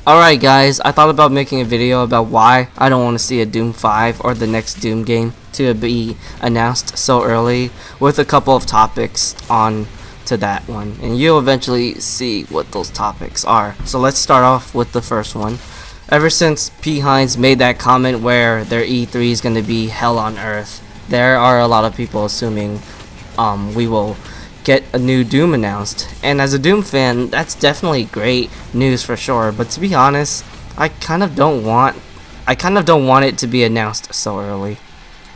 Alright guys, I thought about making a video about why I don't want to see a Doom 5 or the next Doom game to be announced so early, with a couple of topics on to that one, and you'll eventually see what those topics are. So let's start off with the first one. Ever since P. Hines made that comment where their E3 is going to be hell on earth, there are a lot of people assuming we will get a new Doom announced, and as a Doom fan, that's definitely great news for sure. But to be honest, I kind of don't want it to be announced so early.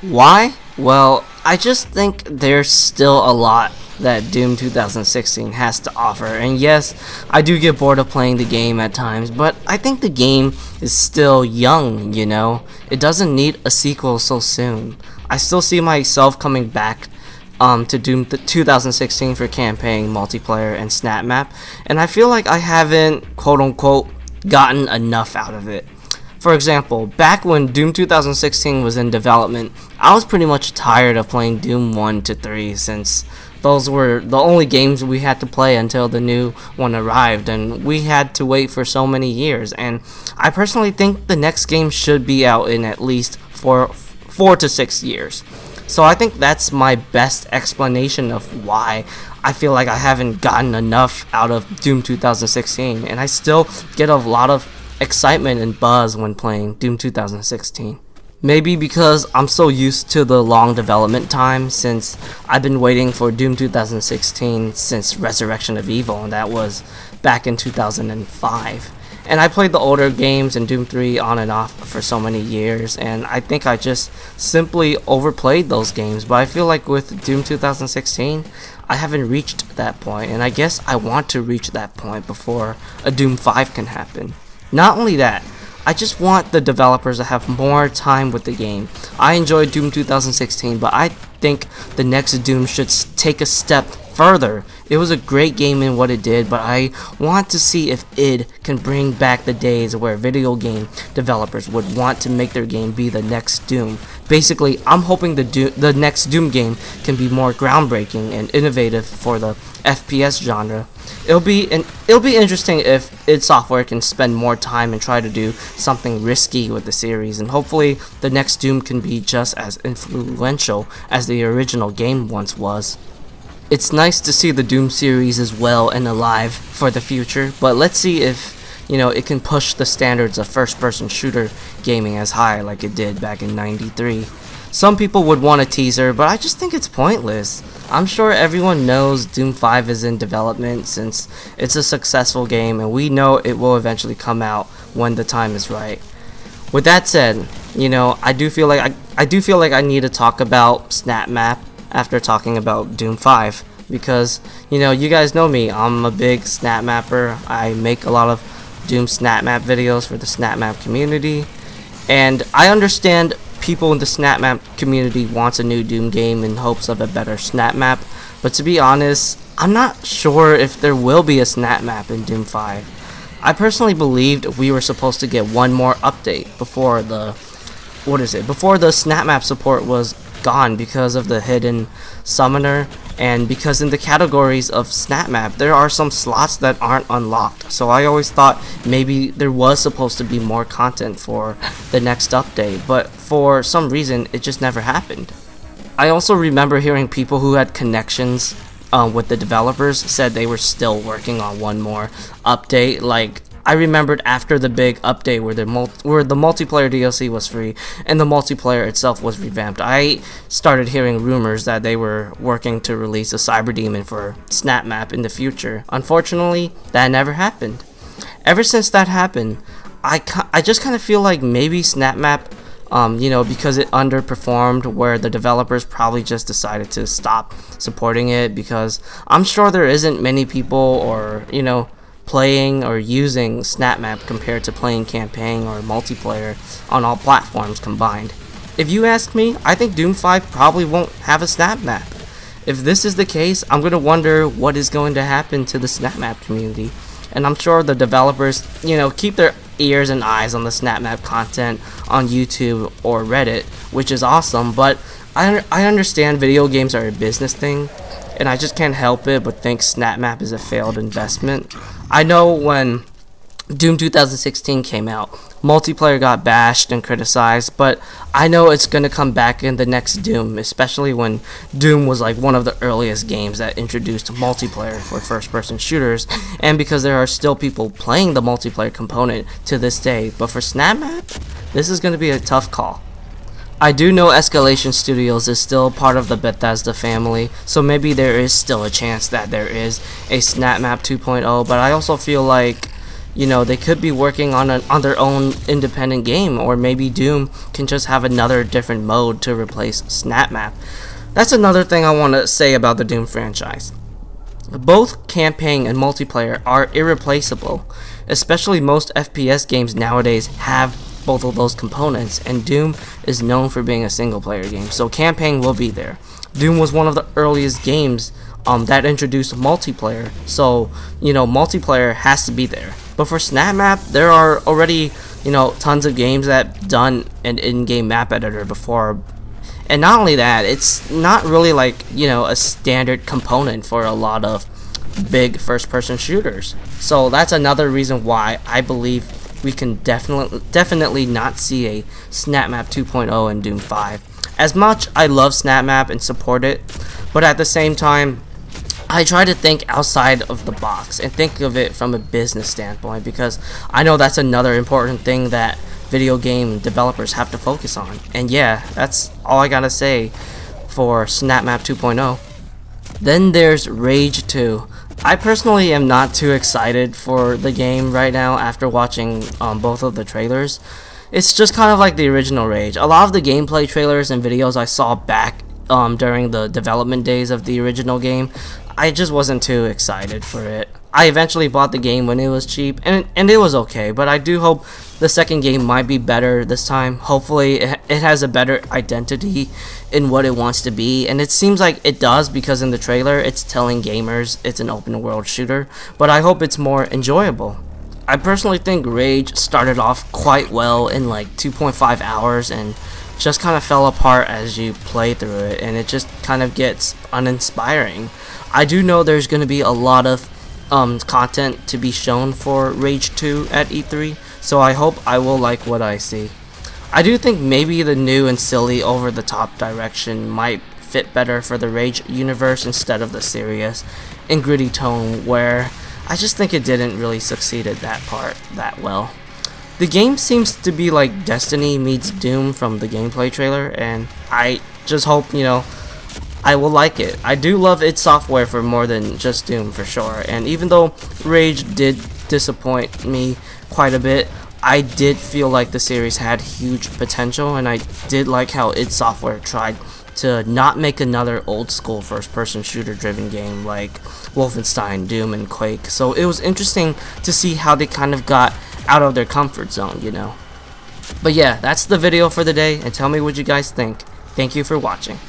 Why? Well, I just think there's still a lot that Doom 2016 has to offer, and yes, I do get bored of playing the game at times, but I think the game is still young, you know? It doesn't need a sequel so soon. I still see myself coming back to Doom 2016 for campaign, multiplayer, and SnapMap, and I feel like I haven't quote-unquote gotten enough out of it. For example, back when Doom 2016 was in development, I was pretty much tired of playing Doom 1 to 3 since those were the only games we had to play until the new one arrived, and we had to wait for so many years. And I personally think the next game should be out in at least 4 to 6 years. So I think that's my best explanation of why I feel like I haven't gotten enough out of Doom 2016, and I still get a lot of excitement and buzz when playing Doom 2016. Maybe because I'm so used to the long development time, since I've been waiting for Doom 2016 since Resurrection of Evil, and that was back in 2005. And I played the older games and Doom 3 on and off for so many years, and I think I just simply overplayed those games. But I feel like with Doom 2016, I haven't reached that point, and I guess I want to reach that point before a Doom 5 can happen. Not only that, I just want the developers to have more time with the game. I enjoyed Doom 2016, but I think the next Doom should take a step further. It was a great game in what it did, but I want to see if id can bring back the days where video game developers would want to make their game be the next Doom. Basically, I'm hoping the next Doom game can be more groundbreaking and innovative for the FPS genre. It'll be interesting if id Software can spend more time and try to do something risky with the series, and hopefully the next Doom can be just as influential as the original game once was. It's nice to see the Doom series as well and alive for the future, but let's see if it can push the standards of first-person shooter gaming as high like it did back in '93. Some people would want a teaser, but I just think it's pointless. I'm sure everyone knows Doom 5 is in development since it's a successful game, and we know it will eventually come out when the time is right. With that said, I do feel like I need to talk about SnapMap after talking about Doom 5, because you guys know me, I'm a big SnapMapper. I make a lot of Doom SnapMap videos for the SnapMap community, and I understand people in the SnapMap community wants a new Doom game in hopes of a better SnapMap, but to be honest, I'm not sure if there will be a SnapMap in Doom 5. I personally believed we were supposed to get one more update before the SnapMap support was gone because of the hidden summoner, and because in the categories of SnapMap there are some slots that aren't unlocked. So I always thought maybe there was supposed to be more content for the next update, but for some reason it just never happened. I also remember hearing people who had connections with the developers said they were still working on one more update. Like, I remembered after the big update where the multiplayer DLC was free and the multiplayer itself was revamped, I started hearing rumors that they were working to release a Cyber Demon for SnapMap in the future. Unfortunately, that never happened. Ever since that happened, I just kind of feel like maybe SnapMap, because it underperformed, where the developers probably just decided to stop supporting it, because I'm sure there isn't many people or playing or using SnapMap compared to playing campaign or multiplayer on all platforms combined. If you ask me, I think Doom 5 probably won't have a SnapMap. If this is the case, I'm going to wonder what is going to happen to the SnapMap community. And I'm sure the developers, keep their ears and eyes on the SnapMap content on YouTube or Reddit, which is awesome, but I understand video games are a business thing, and I just can't help it but think SnapMap is a failed investment. I know when Doom 2016 came out. Multiplayer got bashed and criticized, but I know it's gonna come back in the next Doom, especially when Doom was like one of the earliest games that introduced multiplayer for first-person shooters, and because there are still people playing the multiplayer component to this day. But for SnapMap, this is gonna be a tough call. I do know Escalation Studios is still part of the Bethesda family, so maybe there is still a chance that there is a SnapMap 2.0, but I also feel like, you know, they could be working on their own independent game, or maybe Doom can just have another different mode to replace SnapMap. That's another thing I want to say about the Doom franchise. Both campaign and multiplayer are irreplaceable, especially most FPS games nowadays have both of those components, and Doom is known for being a single player game, so campaign will be there. Doom was one of the earliest games that introduced multiplayer, so you know, multiplayer has to be there. But for SnapMap, there are already, you know, tons of games that done an in-game map editor before, and not only that, it's not really like, you know, a standard component for a lot of big first-person shooters. So that's another reason why I believe we can definitely not see a SnapMap 2.0 in Doom 5. As much I love SnapMap and support it, but at the same time, I try to think outside of the box and think of it from a business standpoint, because I know that's another important thing that video game developers have to focus on. And yeah, that's all I gotta say for SnapMap 2.0. Then there's Rage 2. I personally am not too excited for the game right now after watching both of the trailers. It's just kind of like the original Rage. A lot of the gameplay trailers and videos I saw back during the development days of the original game, I just wasn't too excited for it. I eventually bought the game when it was cheap, and it was okay, but I do hope the second game might be better this time. Hopefully it has a better identity in what it wants to be, and it seems like it does, because in the trailer it's telling gamers it's an open world shooter, but I hope it's more enjoyable. I personally think Rage started off quite well in like 2.5 hours and just kind of fell apart as you play through it, and it just kind of gets uninspiring. I do know there's going to be a lot of content to be shown for Rage 2 at E3, so I hope I will like what I see. I do think maybe the new and silly over-the-top direction might fit better for the Rage universe instead of the serious and gritty tone, where I just think it didn't really succeed at that part that well. The game seems to be like Destiny meets Doom from the gameplay trailer, and I just hope, you know, I will like it. I do love id Software for more than just Doom for sure, and even though Rage did disappoint me quite a bit, I did feel like the series had huge potential, and I did like how id Software tried to not make another old school first person shooter driven game like Wolfenstein, Doom, and Quake. So it was interesting to see how they kind of got out of their comfort zone, you know. But yeah, that's the video for the day, and tell me what you guys think. Thank you for watching.